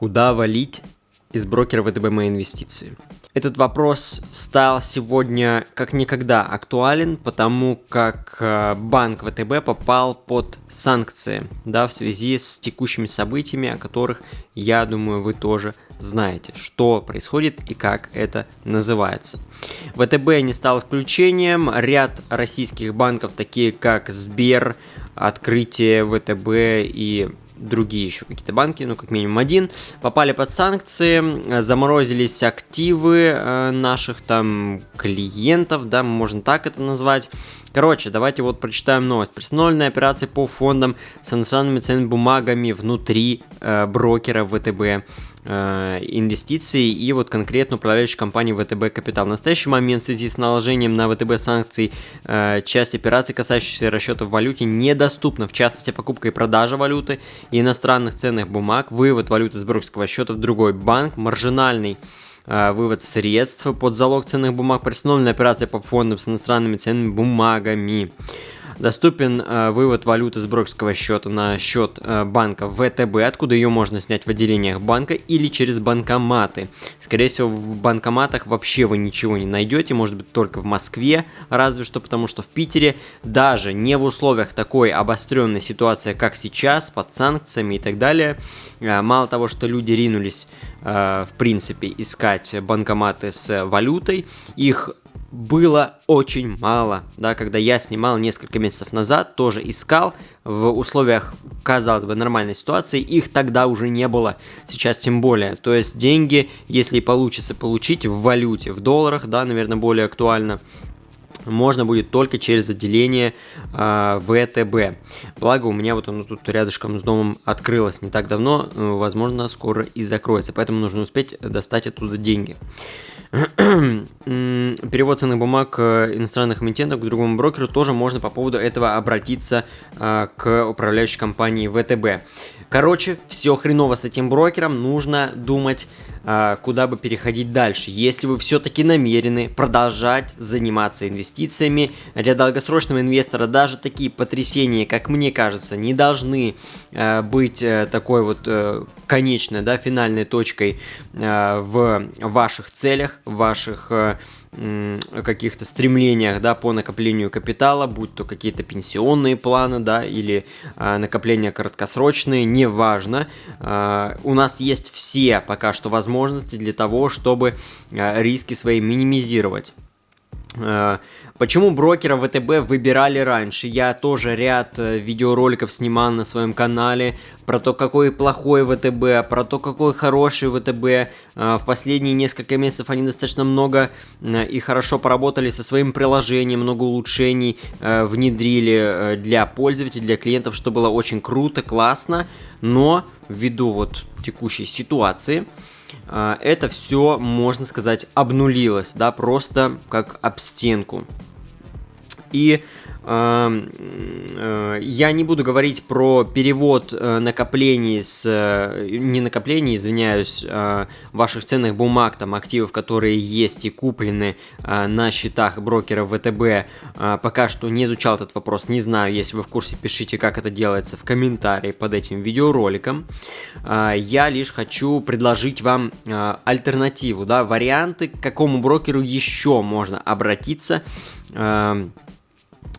Куда валить из брокера ВТБ мои инвестиции? Этот вопрос стал сегодня как никогда актуален, потому как банк ВТБ попал под санкции, в связи с текущими событиями, о которых, я думаю, вы тоже знаете, что происходит и как это называется. ВТБ не стал исключением. Ряд российских банков, такие как Сбер, Открытие, ВТБ и другие еще какие-то банки, как минимум один, попали под санкции, заморозились активы наших там клиентов, можно так это назвать. Короче, давайте прочитаем новость. Приостановлены операции по фондам с иностранными ценными бумагами внутри брокера ВТБ инвестиций и конкретно управляющей компании ВТБ Капитал. В настоящий момент в связи с наложением на ВТБ санкций часть операций, касающихся расчетов в валюте, недоступна, в частности покупка и продажа валюты и иностранных ценных бумаг, вывод валюты с брокерского счета в другой банк, маржинальный вывод средств под залог ценных бумаг, приостановленная операция по фондам с иностранными ценными бумагами. Доступен вывод валюты с брокерского счета на счет банка ВТБ, откуда ее можно снять в отделениях банка или через банкоматы. Скорее всего, в банкоматах вообще вы ничего не найдете, может быть, только в Москве, разве что, потому что в Питере даже не в условиях такой обостренной ситуации, как сейчас, под санкциями и так далее, мало того, что люди ринулись, в принципе, искать банкоматы с валютой, их было очень мало, когда я снимал несколько месяцев назад, тоже искал в условиях, казалось бы, нормальной ситуации, их тогда уже не было, сейчас тем более, то есть деньги, если и получится получить в валюте, в долларах, наверное, более актуально, можно будет только через отделение ВТБ. Благо у меня оно тут рядышком с домом открылось не так давно, возможно, скоро и закроется, поэтому нужно успеть достать оттуда деньги. Перевод ценных бумаг иностранных эмитентов к другому брокеру тоже можно по поводу этого обратиться к управляющей компании ВТБ. Короче, все хреново с этим брокером, нужно думать, куда бы переходить дальше. Если вы все-таки намерены продолжать заниматься инвестициями, для долгосрочного инвестора даже такие потрясения, как мне кажется, не должны быть такой конечной, финальной точкой в ваших целях, в ваших каких-то стремлениях, по накоплению капитала, будь то какие-то пенсионные планы, или накопления краткосрочные, неважно. У нас есть все пока что возможности для того, чтобы риски свои минимизировать. Почему брокера ВТБ выбирали раньше? Я тоже ряд видеороликов снимал на своем канале про то, какой плохой ВТБ, про то, какой хороший ВТБ. В последние несколько месяцев они достаточно много и хорошо поработали со своим приложением, много улучшений внедрили для пользователей, для клиентов, что было очень круто, классно, но ввиду текущей ситуации это все, можно сказать, обнулилось, просто как об стенку. И я не буду говорить про перевод накоплений ваших ценных бумаг, активов, которые есть и куплены на счетах брокера ВТБ. Пока что не изучал этот вопрос, не знаю. Если вы в курсе, пишите, как это делается в комментарии под этим видеороликом. Я лишь хочу предложить вам альтернативу, варианты, к какому брокеру еще можно обратиться,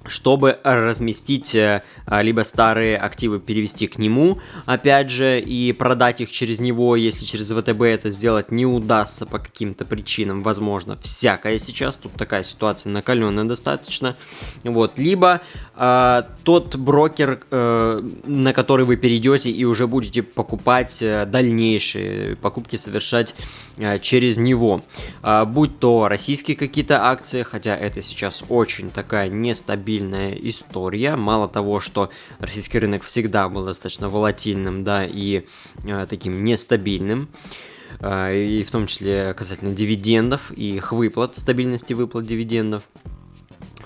чтобы разместить либо старые активы перевести к нему, опять же, и продать их через него, если через ВТБ это сделать не удастся по каким-то причинам, возможно, всякое сейчас, тут такая ситуация накаленная достаточно, либо тот брокер, на который вы перейдете и уже будете покупать дальнейшие покупки, совершать через него, будь то российские какие-то акции, хотя это сейчас очень такая нестабильная история, мало того, что российский рынок всегда был достаточно волатильным, и таким нестабильным, и в том числе касательно дивидендов и их выплат, стабильности выплат дивидендов.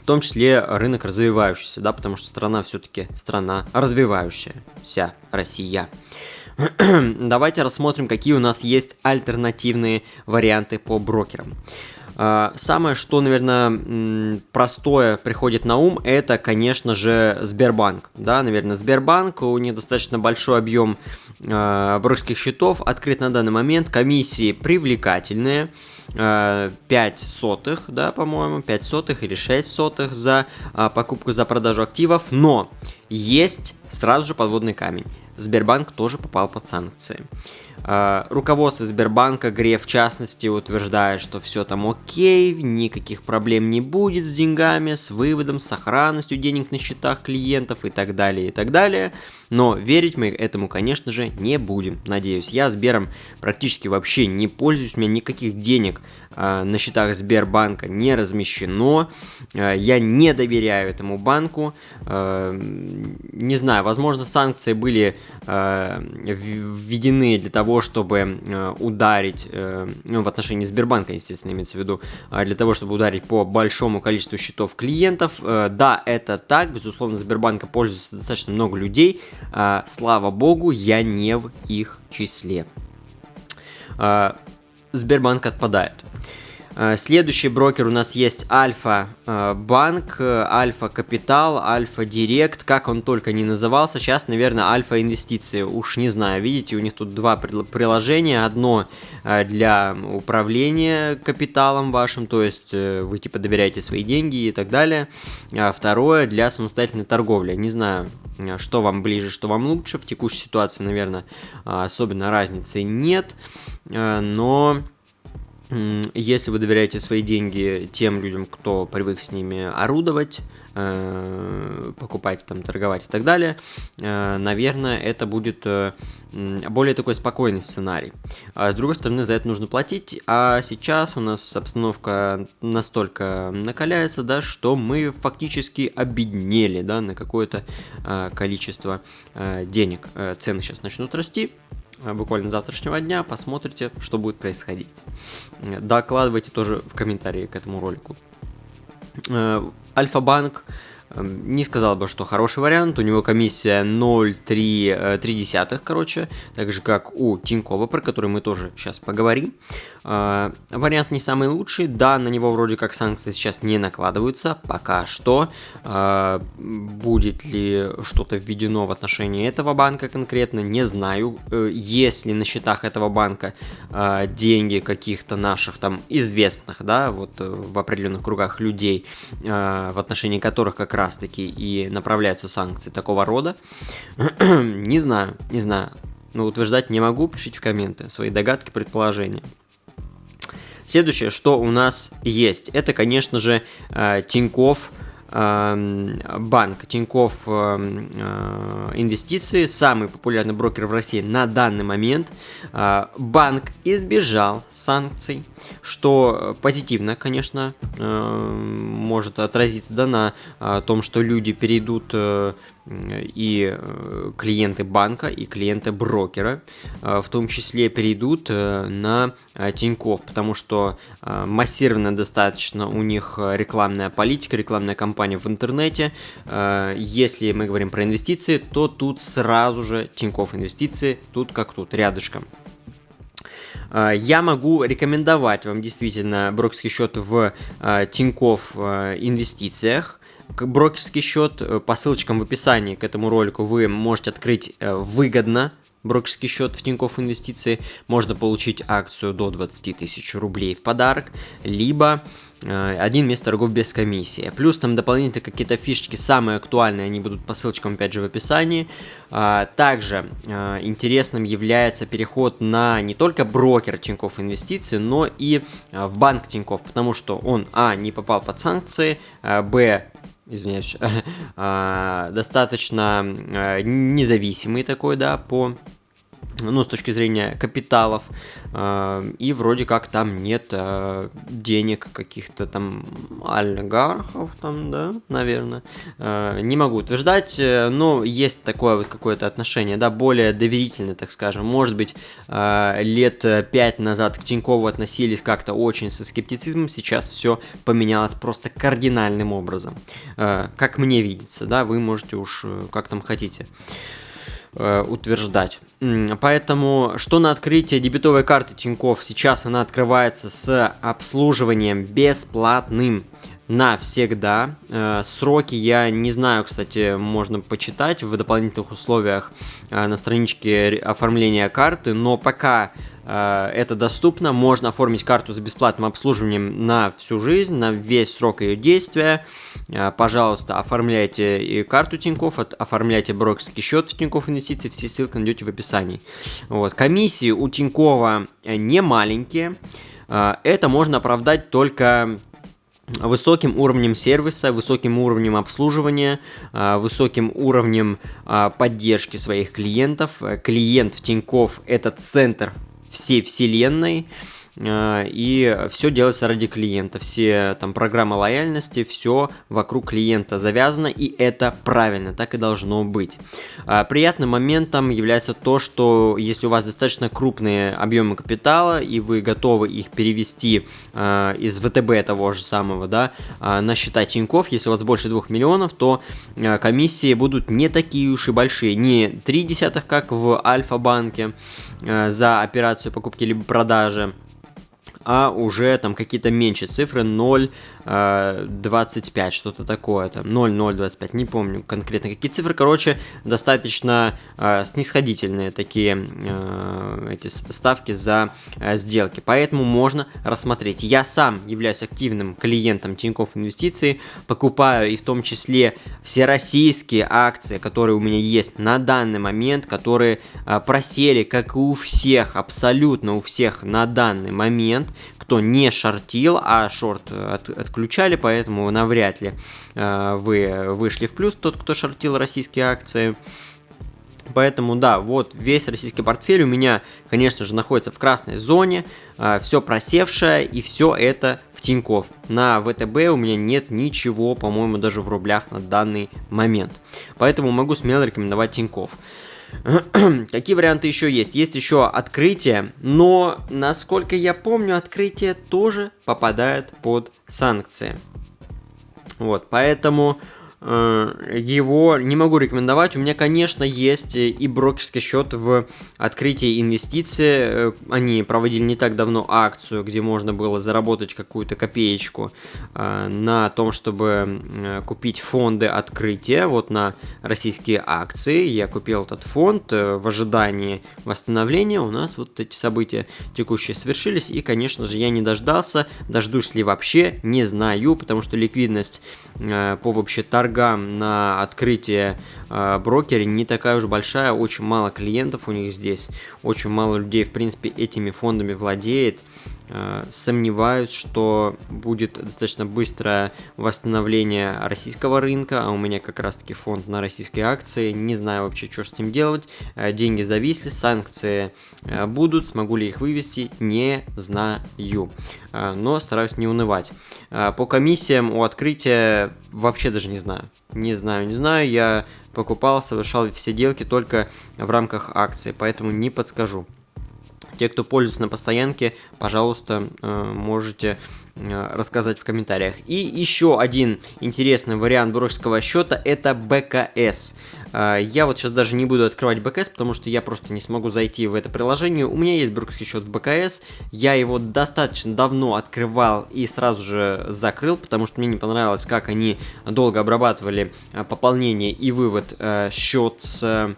В том числе рынок развивающийся, потому что страна все-таки страна развивающаяся, Россия. Давайте рассмотрим, какие у нас есть альтернативные варианты по брокерам. Самое, что, наверное, простое приходит на ум, это, конечно же, Сбербанк. Да, наверное, Сбербанк, у них достаточно большой объем брокерских счетов, открыт на данный момент, комиссии привлекательные, 5 сотых, да, по-моему, 5 сотых или 6 сотых за покупку, за продажу активов, но есть сразу же подводный камень. Сбербанк тоже попал под санкции. Руководство Сбербанка, Греф в частности, утверждает, что все там окей, никаких проблем не будет с деньгами, с выводом, с сохранностью денег на счетах клиентов и так далее, и так далее. Но верить мы этому, конечно же, не будем, надеюсь. Я Сбером практически вообще не пользуюсь, у меня никаких денег на счетах Сбербанка не размещено. Я не доверяю этому банку. Не знаю, возможно, санкции были введены для того, чтобы ударить, в отношении Сбербанка, естественно, имеется в виду, для того, чтобы ударить по большому количеству счетов клиентов. Да, это так, безусловно, Сбербанка пользуется достаточно много людей. Слава богу, я не в их числе. Сбербанк отпадает. Следующий брокер у нас есть Альфа-банк, Альфа-капитал, Альфа-директ, как он только не назывался, сейчас, наверное, Альфа-инвестиции, уж не знаю, видите, у них тут два приложения, одно для управления капиталом вашим, то есть вы типа доверяете свои деньги и так далее, а второе для самостоятельной торговли, не знаю, что вам ближе, что вам лучше, в текущей ситуации, наверное, особенно разницы нет, но... Если вы доверяете свои деньги тем людям, кто привык с ними орудовать, покупать, там, торговать и так далее, наверное, это будет более такой спокойный сценарий. А с другой стороны, за это нужно платить, а сейчас у нас обстановка настолько накаляется, да, что мы фактически обеднели, да, на какое-то количество денег. Цены сейчас начнут расти. Буквально завтрашнего дня посмотрите, что будет происходить. Докладывайте тоже в комментарии к этому ролику. Альфа-банк, не сказал бы, что хороший вариант. У него комиссия 0,3, короче, так же как у Тинькова, про который мы тоже сейчас поговорим. Вариант не самый лучший, да, на него вроде как санкции сейчас не накладываются, пока что. Будет ли что-то введено в отношении этого банка конкретно, не знаю. Есть ли на счетах этого банка деньги каких-то наших там известных, да, вот в определенных кругах людей, в отношении которых как раз-таки и направляются санкции такого рода. Не знаю, но утверждать не могу, пишите в комменты свои догадки, предположения. Следующее, что у нас есть, это, конечно же, Тинькофф банк, Тинькофф инвестиции, самый популярный брокер в России на данный момент. Банк избежал санкций, что позитивно, конечно, может отразиться, да, на том, что люди перейдут и клиенты банка, и клиенты брокера, в том числе перейдут на Тинькофф, потому что массированно достаточно у них рекламная политика, рекламная кампания в интернете. Если мы говорим про инвестиции, то тут сразу же Тинькофф инвестиции, тут как тут, рядышком. Я могу рекомендовать вам действительно брокерский счет в Тинькофф инвестициях. Брокерский счет, по ссылочкам в описании к этому ролику вы можете открыть выгодно брокерский счет в Тинькофф инвестиции, можно получить акцию до 20 тысяч рублей в подарок, либо один месяц торгов без комиссии. Плюс там дополнительно какие-то фишечки, самые актуальные, они будут по ссылочкам опять же в описании. Также интересным является переход на не только брокер Тинькофф инвестиции, но и в банк Тинькофф, потому что он, не попал под санкции, извиняюсь, достаточно независимый такой, да, с точки зрения капиталов, и вроде как там нет денег каких-то там олигархов, там, да, наверное, не могу утверждать, но есть такое вот какое-то отношение, да, более доверительное, так скажем. Может быть, лет 5 назад к Тинькову относились как-то очень со скептицизмом, сейчас все поменялось просто кардинальным образом, как мне видится, да, вы можете уж как там хотите утверждать. Поэтому, что на открытие дебетовой карты Тинькофф, сейчас она открывается с обслуживанием бесплатным навсегда. Сроки я не знаю, кстати, можно почитать в дополнительных условиях на страничке оформления карты, но пока это доступно, можно оформить карту с бесплатным обслуживанием на всю жизнь, на весь срок ее действия. Пожалуйста, оформляйте и карту Тинькофф, оформляйте брокерский счет в Тинькофф Инвестиции, все ссылки найдете в описании. Вот. Комиссии у Тинькова не маленькие, это можно оправдать только высоким уровнем сервиса, высоким уровнем обслуживания, высоким уровнем поддержки своих клиентов. Клиент в Тинькофф – это центр всей вселенной, и все делается ради клиента. Все там программы лояльности, все вокруг клиента завязано, и это правильно, так и должно быть. Приятным моментом является то, что если у вас достаточно крупные объемы капитала, и вы готовы их перевести из ВТБ того же самого, да, на счета Тинькофф, если у вас больше 2 миллионов, то комиссии будут не такие уж и большие, не 0,3, как в Альфа-банке за операцию покупки либо продажи, а уже там какие-то меньше цифры, 0,25, что-то такое, там 0,025, не помню конкретно какие цифры, короче, достаточно снисходительные такие эти ставки за сделки, поэтому можно рассмотреть. Я сам являюсь активным клиентом Тинькофф Инвестиции, покупаю и в том числе все российские акции, которые у меня есть на данный момент, которые просели, как и у всех, абсолютно у всех на данный момент, кто не шортил, а шорт отключали, поэтому навряд ли вы вышли в плюс, тот, кто шортил российские акции. Поэтому, да, вот весь российский портфель у меня, конечно же, находится в красной зоне, все просевшее, и все это в Тинькофф. На ВТБ у меня нет ничего, по-моему, даже в рублях на данный момент. Поэтому могу смело рекомендовать Тинькофф. Какие варианты еще есть? Есть еще открытие, но, насколько я помню, открытие тоже попадает под санкции. Вот, поэтому его не могу рекомендовать. У меня, конечно, есть и брокерский счет в открытии инвестиций. Они проводили не так давно акцию, где можно было заработать какую-то копеечку на том, чтобы купить фонды открытия, вот на российские акции. Я купил этот фонд в ожидании восстановления. У нас вот эти события текущие совершились, и, конечно же, я не дождался. Дождусь ли вообще, не знаю, потому что ликвидность по вообще торгам на открытие брокера не такая уж большая, очень мало клиентов у них здесь, очень мало людей, в принципе, этими фондами владеет. Сомневаюсь, что будет достаточно быстрое восстановление российского рынка, а у меня как раз-таки фонд на российские акции, не знаю вообще, что с ним делать, деньги зависли, санкции будут, смогу ли их вывести, не знаю, но стараюсь не унывать. По комиссиям у открытия вообще даже не знаю, я покупал, совершал все сделки только в рамках акции, поэтому не подскажу. Те, кто пользуется на постоянке, пожалуйста, можете рассказать в комментариях. И еще один интересный вариант брокерского счета – это БКС. Я вот сейчас даже не буду открывать БКС, потому что я просто не смогу зайти в это приложение. У меня есть брокерский счет в БКС, я его достаточно давно открывал и сразу же закрыл, потому что мне не понравилось, как они долго обрабатывали пополнение и вывод счет со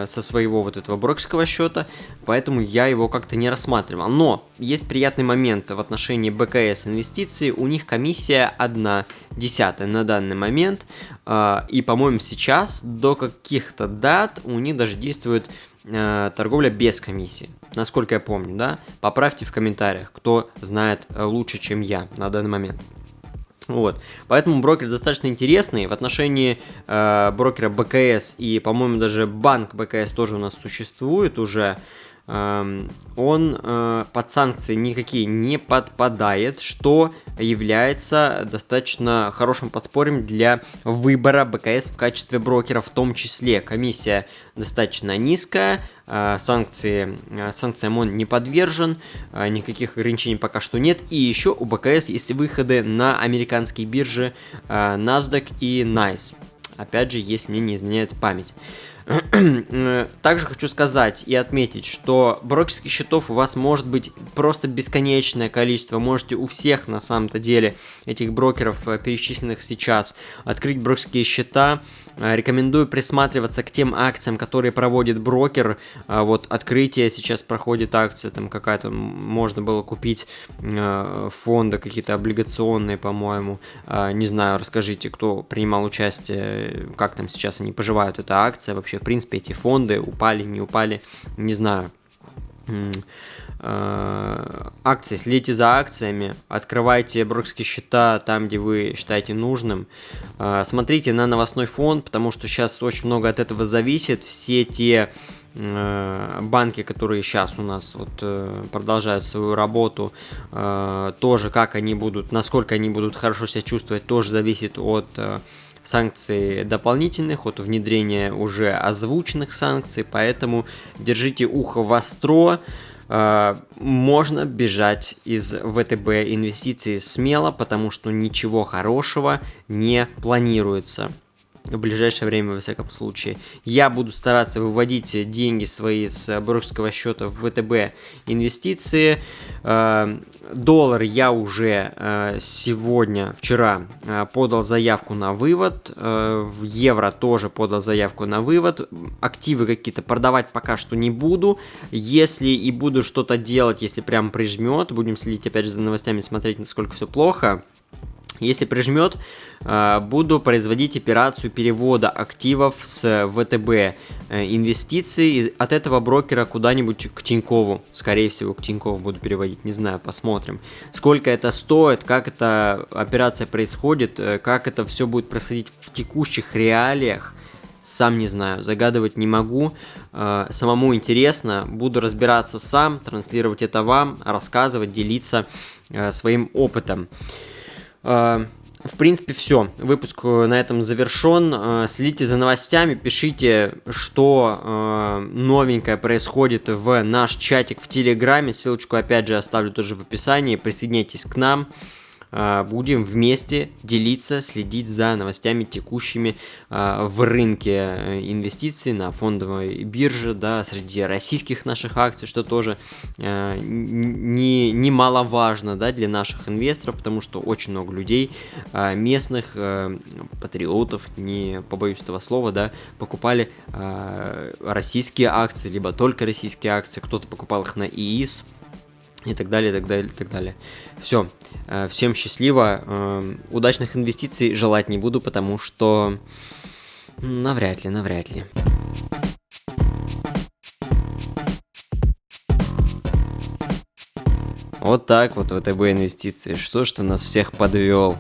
своего вот этого брокерского счета, поэтому я его как-то не рассматривал. Но есть приятный момент в отношении БКС инвестиций, у них комиссия 1/10 на данный момент, и, по-моему, сейчас до каких-то дат у них даже действует торговля без комиссии, насколько я помню, да? Поправьте в комментариях, кто знает лучше, чем я на данный момент. Вот, поэтому брокер достаточно интересный. В отношении брокера БКС и, по-моему, даже банк БКС тоже у нас существует уже. Он под санкции никакие не подпадает, что является достаточно хорошим подспорьем для выбора БКС в качестве брокера, в том числе. Комиссия достаточно низкая, санкциям он не подвержен, никаких ограничений пока что нет. И еще у БКС есть выходы на американские биржи NASDAQ и NYSE. Опять же, если мне не изменяет память. Также хочу сказать и отметить, что брокерских счетов у вас может быть просто бесконечное количество. Можете у всех на самом-то деле этих брокеров, перечисленных сейчас, открыть брокерские счета. Рекомендую присматриваться к тем акциям, которые проводит брокер. Вот открытие сейчас проходит акция, там какая-то, можно было купить фонды какие-то облигационные, по-моему. Не знаю, расскажите, кто принимал участие, как там сейчас они поживают, эта акция. Вообще, в принципе, эти фонды упали, не упали, не знаю. Акции, следите за акциями, открывайте брокерские счета там, где вы считаете нужным, смотрите на новостной фон, потому что сейчас очень много от этого зависит. Все те банки, которые сейчас у нас вот продолжают свою работу, тоже как они будут, насколько они будут хорошо себя чувствовать, тоже зависит от санкций дополнительных, от внедрения уже озвученных санкций, поэтому держите ухо востро. Можно бежать из ВТБ инвестиций смело, потому что ничего хорошего не планируется в ближайшее время, во всяком случае. Я буду стараться выводить деньги свои с брокерского счета в ВТБ инвестиции. Доллар я уже вчера подал заявку на вывод. В евро тоже подал заявку на вывод. Активы какие-то продавать пока что не буду. Если и буду что-то делать, если прям прижмет, будем следить опять же за новостями, смотреть, насколько все плохо. Если прижмет, буду производить операцию перевода активов с ВТБ инвестиций от этого брокера куда-нибудь к Тинькову. Скорее всего, к Тинькову буду переводить, не знаю, посмотрим. Сколько это стоит, как эта операция происходит, как это все будет происходить в текущих реалиях. Сам не знаю, загадывать не могу, самому интересно, буду разбираться сам, транслировать это вам, рассказывать, делиться своим опытом. В принципе, все. Выпуск на этом завершен. Следите за новостями, пишите, что новенькое происходит в наш чатик в Телеграме. Ссылочку опять же оставлю тоже в описании. Присоединяйтесь к нам. Будем вместе делиться, следить за новостями текущими в рынке инвестиций на фондовой бирже, да, среди российских наших акций, что тоже немаловажно, да, для наших инвесторов, потому что очень много людей, местных патриотов, не побоюсь этого слова, да, покупали российские акции, либо только российские акции, кто-то покупал их на ИИС, и так далее, и так далее, и так далее. Все, всем счастливо, удачных инвестиций желать не буду, потому что навряд ли. Вот так вот ВТБ инвестиции, что ж ты нас всех подвел?